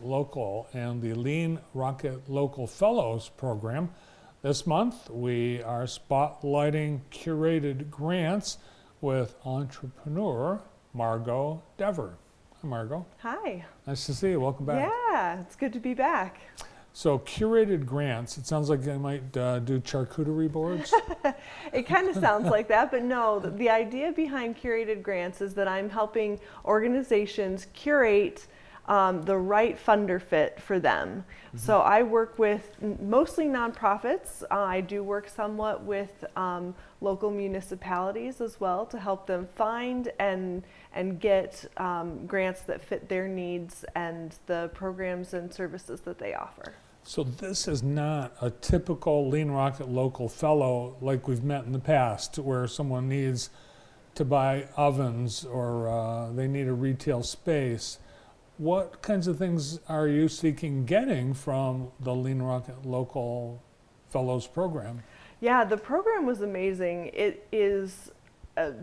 Local and the Lean Rocket Local Fellows program. This month, we are spotlighting curated grants with entrepreneur Margaux Dever. Hi, Margaux. Hi. Nice to see you. Welcome back. Yeah, it's good to be back. So, curated grants, it sounds like I might do charcuterie boards. It kind of sounds like that, but no, the idea behind curated grants is that I'm helping organizations curate the right funder fit for them. Mm-hmm. So I work with mostly nonprofits. I do work somewhat with local municipalities as well to help them find and get grants that fit their needs and the programs and services that they offer. So this is not a typical Lean Rocket Local Fellow like we've met in the past, where someone needs to buy ovens or they need a retail space. What kinds of things are you seeking getting from the Lean Rocket Local Fellows program? Yeah, the program was amazing. It is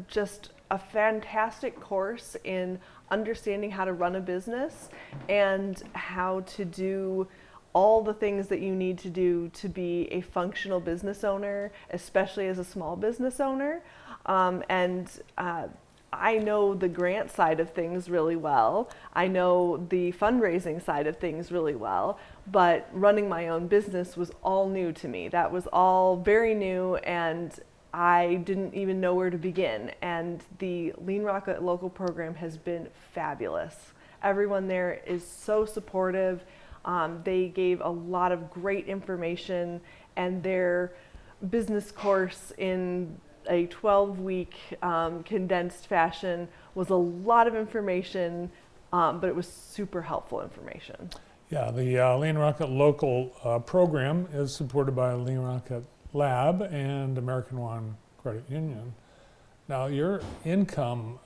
just a fantastic course in understanding how to run a business and how to do all the things that you need to do to be a functional business owner, especially as a small business owner. I know the grant side of things really well. I know the fundraising side of things really well, but running my own business was all new to me. That was all very new, and I didn't even know where to begin. And the Lean Rocket Local program has been fabulous. Everyone there is so supportive. They gave a lot of great information, and their business course in a 12-week condensed fashion was a lot of information, but it was super helpful information. Yeah, the Lean Rocket Local program is supported by Lean Rocket Lab and American One Credit Union. Now, your income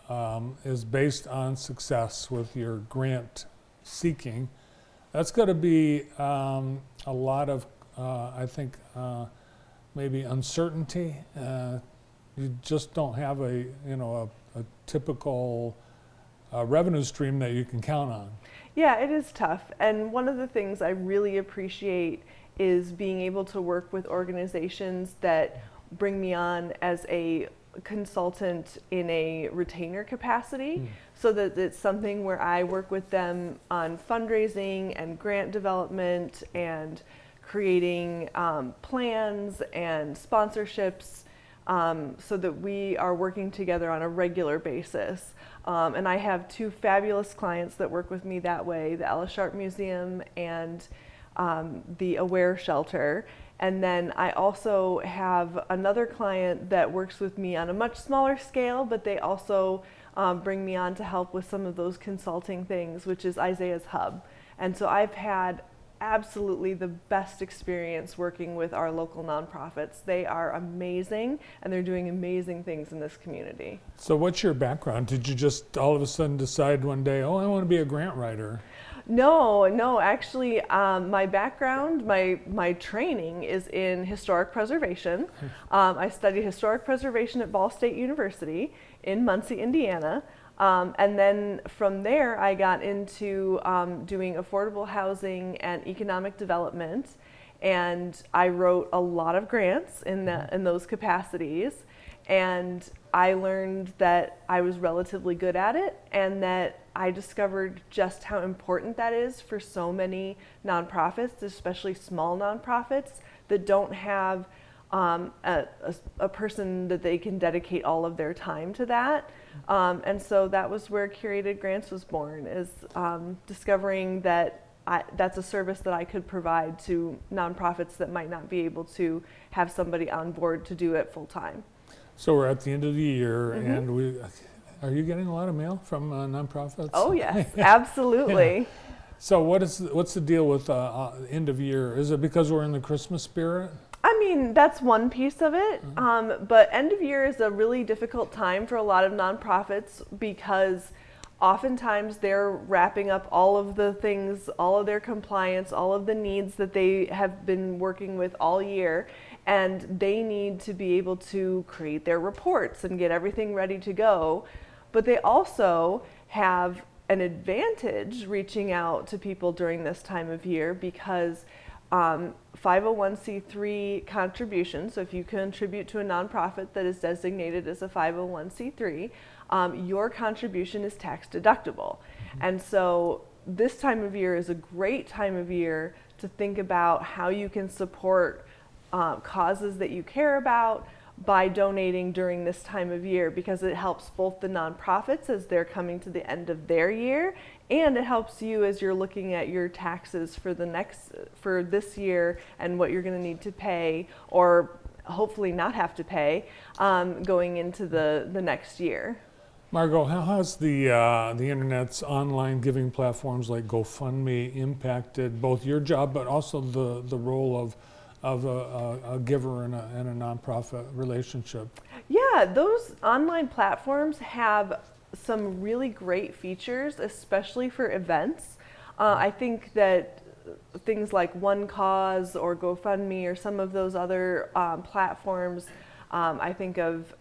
is based on success with your grant seeking. That's got to be a lot of, I think, maybe uncertainty. You just don't have a typical revenue stream that you can count on. Yeah, it is tough. And one of the things I really appreciate is being able to work with organizations that bring me on as a consultant in a retainer capacity, so that it's something where I work with them on fundraising and grant development and creating plans and sponsorships, so that we are working together on a regular basis. And I have two fabulous clients that work with me that way, the Ella Sharp Museum and the Aware Shelter. And then I also have another client that works with me on a much smaller scale, but they also bring me on to help with some of those consulting things, which is Isaiah's Hub. And so I've had absolutely the best experience working with our local nonprofits. They are amazing, and they're doing amazing things in this community. So what's your background? Did you just all of a sudden decide one day, oh, I want to be a grant writer? No, actually, my background, my training is in historic preservation. I studied historic preservation at Ball State University in Muncie, Indiana. And then from there, I got into doing affordable housing and economic development, and I wrote a lot of grants in those capacities. And I learned that I was relatively good at it, and that I discovered just how important that is for so many nonprofits, especially small nonprofits that don't have a person that they can dedicate all of their time to that. And so that was where Curated Grants was born, is discovering that that's a service that I could provide to nonprofits that might not be able to have somebody on board to do it full time. So we're at the end of the year, and are you getting a lot of mail from nonprofits? Oh yes, absolutely. Yeah. So what's the deal with end of year? Is it because we're in the Christmas spirit? I mean, that's one piece of it, but end of year is a really difficult time for a lot of nonprofits, because oftentimes they're wrapping up all of the things, all of their compliance, all of the needs that they have been working with all year, and they need to be able to create their reports and get everything ready to go. But they also have an advantage reaching out to people during this time of year because 501c3 contributions, so if you contribute to a nonprofit that is designated as a 501c3, your contribution is tax deductible. And so this time of year is a great time of year to think about how you can support causes that you care about by donating during this time of year, because it helps both the nonprofits as they're coming to the end of their year, and it helps you as you're looking at your taxes for this year and what you're going to need to pay, or hopefully not have to pay, going into the next year. Margaux, how has the internet's online giving platforms like GoFundMe impacted both your job but also the role of a giver in a nonprofit relationship? Yeah, those online platforms have some really great features, especially for events. I think that things like One Cause or GoFundMe or some of those other platforms, I think of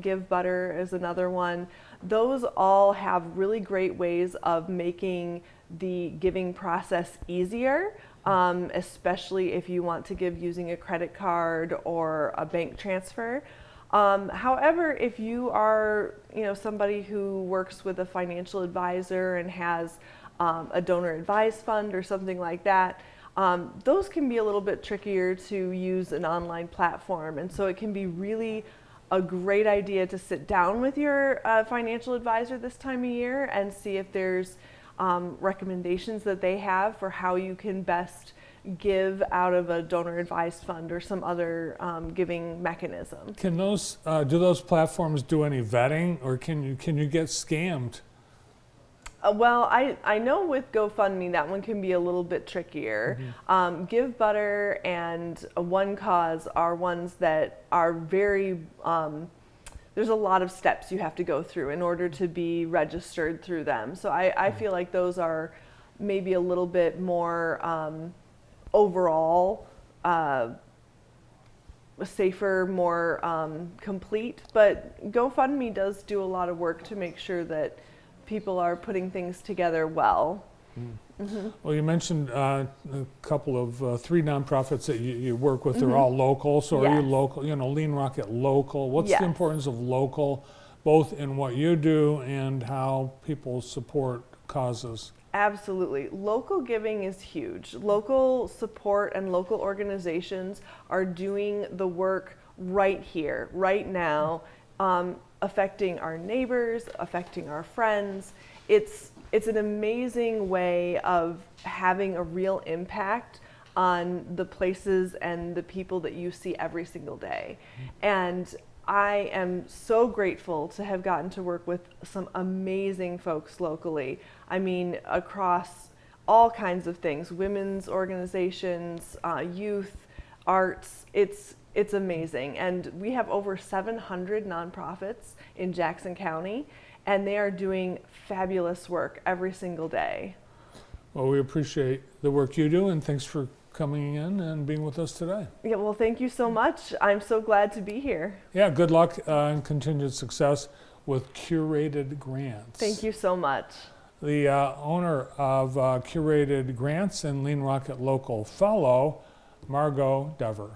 Give Butter as another one. Those all have really great ways of making the giving process easier, especially if you want to give using a credit card or a bank transfer. However, if you are, somebody who works with a financial advisor and has a donor advised fund or something like that, those can be a little bit trickier to use an online platform. And so it can be really a great idea to sit down with your financial advisor this time of year and see if there's recommendations that they have for how you can best give out of a donor advised fund or some other giving mechanism. Can those do those platforms do any vetting, or can you get scammed? Well, I know with GoFundMe that one can be a little bit trickier. Give Butter and One Cause are ones that are very, there's a lot of steps you have to go through in order to be registered through them. So I feel like those are maybe a little bit more overall safer, more complete. But GoFundMe does do a lot of work to make sure that people are putting things together well. Well, you mentioned a couple of three nonprofits that you work with. They're all local. So are you local? Lean Rocket local. What's the importance of local, both in what you do and how people support causes? Absolutely. Local giving is huge. Local support and local organizations are doing the work right here, right now, affecting our neighbors, affecting our friends. It's an amazing way of having a real impact on the places and the people that you see every single day. And I am so grateful to have gotten to work with some amazing folks locally. I mean, across all kinds of things, women's organizations, youth, arts, it's amazing. And we have over 700 nonprofits in Jackson County, and they are doing fabulous work every single day. Well, we appreciate the work you do, and thanks for coming in and being with us today. Yeah, well, thank you so much. I'm so glad to be here. Yeah, good luck and continued success with Curated Grants. Thank you so much. The owner of Curated Grants and Lean Rocket Local Fellow, Margaux Dever.